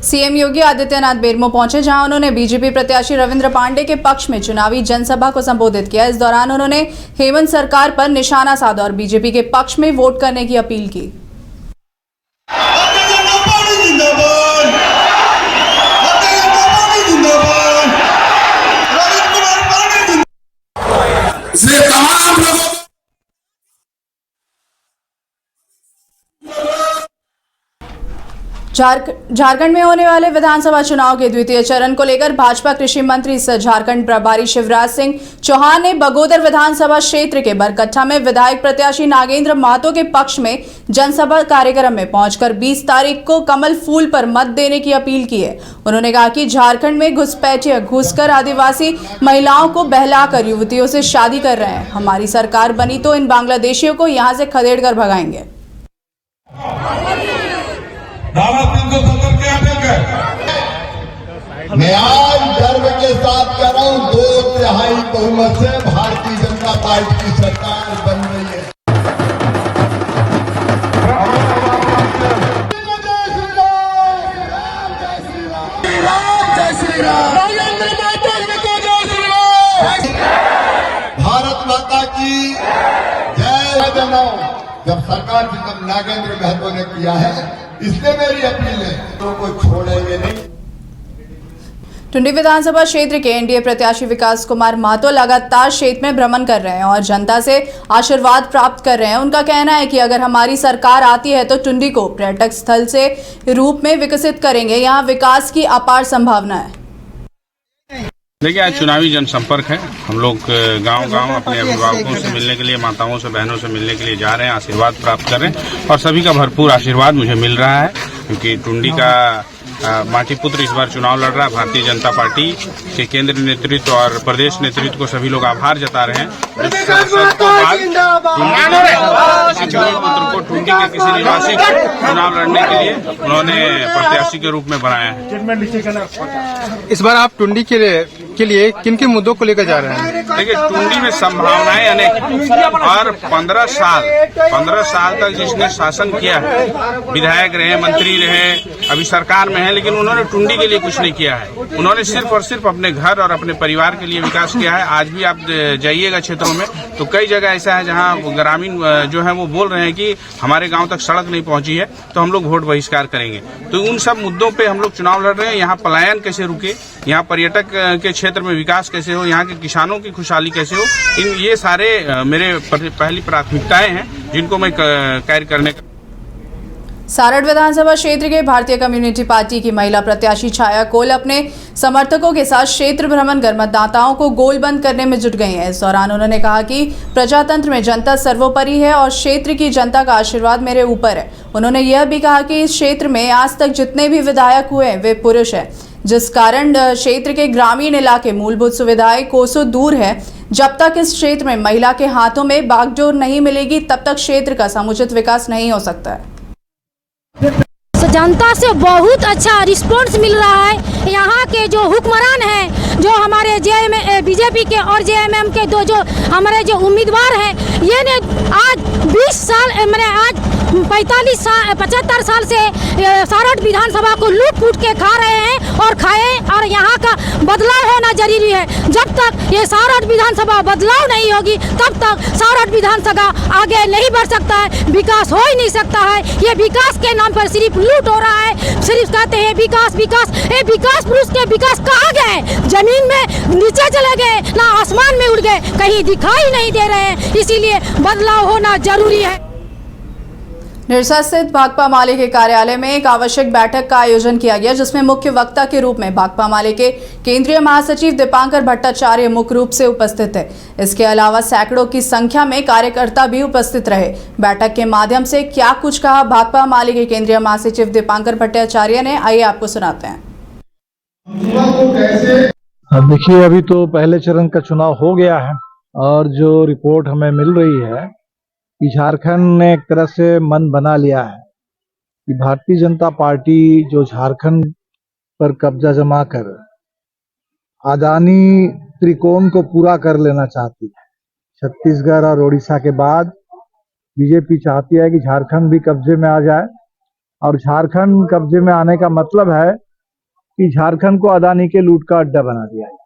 CM Yogi Adityanath Bermo पहुंचे, जहां उन्होंने बीजेपी प्रत्याशी रविंद्र पांडे के पक्ष में चुनावी जनसभा को संबोधित किया। इस दौरान उन्होंने हेमंत सरकार पर निशाना साधा और बीजेपी के पक्ष में वोट करने की अपील की। झारखंड में होने वाले विधानसभा चुनाव के द्वितीय चरण को लेकर भाजपा कृषि मंत्री सह झारखंड प्रभारी शिवराज सिंह चौहान ने बगोदर विधानसभा क्षेत्र के बरकट्ठा में विधायक प्रत्याशी नागेंद्र महतो के पक्ष में जनसभा कार्यक्रम में पहुंचकर 20 तारीख को कमल फूल पर मत देने की अपील की है। उन्होंने कहा कि झारखंड में घुसपैठिए घुसकर आदिवासी महिलाओं को बहलाकर युवतियों से शादी कर रहे हैं। हमारी सरकार बनी तो इन बांग्लादेशियों को यहाँ से खदेड़ कर भगाएंगे। मैं आज गर्व के साथ कह रहा हूं, 2/3 बहुमत से भारतीय जनता पार्टी की सरकार बन रही है। भारत माता की जय जनाओ। जब सरकार की जब नागेंद्र महतो ने किया है, इसलिए मेरी अपील है, तो को छोड़ेंगे नहीं। टुंडी विधानसभा क्षेत्र के एनडीए प्रत्याशी विकास कुमार महतो लगातार क्षेत्र में भ्रमण कर रहे हैं और जनता से आशीर्वाद प्राप्त कर रहे हैं। उनका कहना है कि अगर हमारी सरकार आती है तो टुंडी को पर्यटक स्थल से रूप में विकसित करेंगे। यहाँ विकास की अपार संभावना है। देखिए, आज चुनावी जनसंपर्क है। हम लोग गांव-गांव अपने अभिभावकों से मिलने के लिए, माताओं से, बहनों से मिलने के लिए जा रहे हैं, आशीर्वाद प्राप्त कर रहे हैं और सभी का भरपूर आशीर्वाद मुझे मिल रहा है, क्योंकि टुंडी का माटी पुत्र इस बार चुनाव लड़ रहा है। भारतीय जनता पार्टी के केंद्रीय नेतृत्व और प्रदेश नेतृत्व को सभी लोग आभार जता रहे हैं। पुत्र को टुंडी के किसी निवासी को चुनाव लड़ने के लिए उन्होंने प्रत्याशी के रूप में बनाया है। इस बार आप टुंडी के लिए किन किन मुद्दों को लेकर जा रहे हैं? देखिए, टुंडी में संभावनाएं अनेक और 15 साल तक जिसने शासन किया है, विधायक रहे, मंत्री रहे, अभी सरकार में है, लेकिन उन्होंने टुंडी के लिए कुछ नहीं किया है। उन्होंने सिर्फ और सिर्फ अपने घर और अपने परिवार के लिए विकास किया है। आज भी आप जाइएगा क्षेत्रों में तो कई जगह ऐसा है जहां ग्रामीण जो है वो बोल रहे हैं कि हमारे गांव तक सड़क नहीं पहुंची है, तो हम लोग वोट बहिष्कार करेंगे। तो उन सब मुद्दों पे हम लोग चुनाव लड़ रहे हैं। यहाँ पलायन कैसे रुके, यहाँ पर्यटक के क्षेत्र में विकास कैसे हो, यहाँ के किसानों की खुशहाली कैसे हो, ये सारे मेरे पहली प्राथमिकताएं हैं जिनको मैं कार्य करने का। सारठ विधानसभा क्षेत्र के भारतीय कम्युनिटी पार्टी की महिला प्रत्याशी छाया कोल अपने समर्थकों के साथ क्षेत्र भ्रमण कर मतदाताओं को गोलबंद करने में जुट गई हैं। इस दौरान उन्होंने कहा कि प्रजातंत्र में जनता सर्वोपरि है और क्षेत्र की जनता का आशीर्वाद मेरे ऊपर है। उन्होंने यह भी कहा कि इस क्षेत्र में आज तक जितने भी विधायक हुए वे पुरुष हैं, जिस कारण क्षेत्र के ग्रामीण इलाके मूलभूत सुविधाएं कोसों दूर है। जब तक इस क्षेत्र में महिला के हाथों में बागडोर नहीं मिलेगी, तब तक क्षेत्र का समुचित विकास नहीं हो सकता है। जनता से बहुत अच्छा रिस्पांस मिल रहा है। यहाँ के जो हुक्मरान हैं, जो हमारे बीजेपी के और जेएमएम के दो जो हमारे जो उम्मीदवार हैं, ये ने आज 20 साल मैंने आज 75 साल से सारठ विधानसभा को लूट फूट के खा रहे हैं और खाए, और यहाँ का बदलाव होना जरूरी है। जब तक ये सारठ विधानसभा बदलाव नहीं होगी, तब तक सारठ विधानसभा आगे नहीं बढ़ सकता है, विकास हो ही नहीं सकता है। ये विकास के नाम पर सिर्फ लूट हो रहा है। सिर्फ कहते हैं विकास विकास, ये विकास पुरुष के विकास कहाँ गए? जमीन में नीचे चले गए, ना आसमान में उड़ गए, कहीं दिखाई नहीं दे रहे हैं। इसीलिए बदलाव होना जरूरी है। निरसा स्थित भाकपा माले के कार्यालय में एक आवश्यक बैठक का आयोजन किया गया, जिसमें मुख्य वक्ता के रूप में भाकपा माले के केंद्रीय महासचिव दीपांकर भट्टाचार्य मुख्य रूप से उपस्थित थे। इसके अलावा सैकड़ों की संख्या में कार्यकर्ता भी उपस्थित रहे। बैठक के माध्यम से क्या कुछ कहा भाकपा माले के केंद्रीय महासचिव दीपांकर भट्टाचार्य ने, आइए आपको सुनाते हैं। देखिए, अभी तो पहले चरण का चुनाव हो गया है और जो रिपोर्ट हमें मिल रही है कि झारखंड ने एक तरह से मन बना लिया है कि भारतीय जनता पार्टी जो झारखंड पर कब्जा जमा कर अदानी त्रिकोण को पूरा कर लेना चाहती है। छत्तीसगढ़ और उड़ीसा के बाद बीजेपी चाहती है कि झारखंड भी कब्जे में आ जाए, और झारखंड कब्जे में आने का मतलब है कि झारखंड को अदानी के लूट का अड्डा बना दिया है।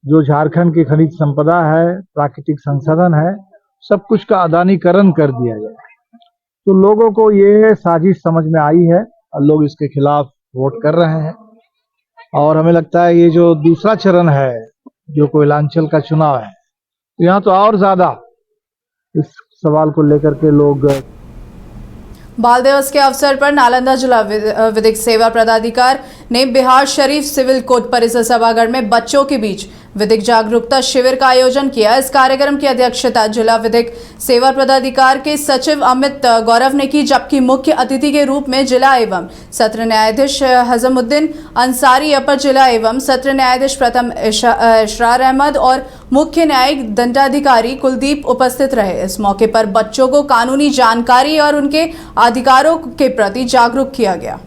जो झारखंड की खनिज संपदा है, प्राकृतिक संसाधन है, सब कुछ का अदानीकरण कर दिया गया है। तो लोगों को ये साजिश समझ में आई है और लोग इसके खिलाफ वोट कर रहे हैं। और हमें लगता है ये जो दूसरा चरण है, जो कोयलांचल का चुनाव है, यहाँ तो और ज्यादा इस सवाल को लेकर के लोग। बाल दिवस के अवसर पर नालंदा जिला विधिक सेवा पदाधिकारी ने बिहार शरीफ सिविल कोर्ट परिसर सभागार में बच्चों के बीच विधिक जागरूकता शिविर का आयोजन किया। इस कार्यक्रम की अध्यक्षता जिला विधिक सेवा पदाधिकारी के सचिव अमित गौरव ने की, जबकि मुख्य अतिथि के रूप में जिला एवं सत्र न्यायाधीश हजमुद्दीन अंसारी, अपर जिला एवं सत्र न्यायाधीश प्रथम इशरार अहमद और मुख्य न्यायिक दंडाधिकारी कुलदीप उपस्थित रहे। इस मौके पर बच्चों को कानूनी जानकारी और उनके अधिकारों के प्रति जागरूक किया गया।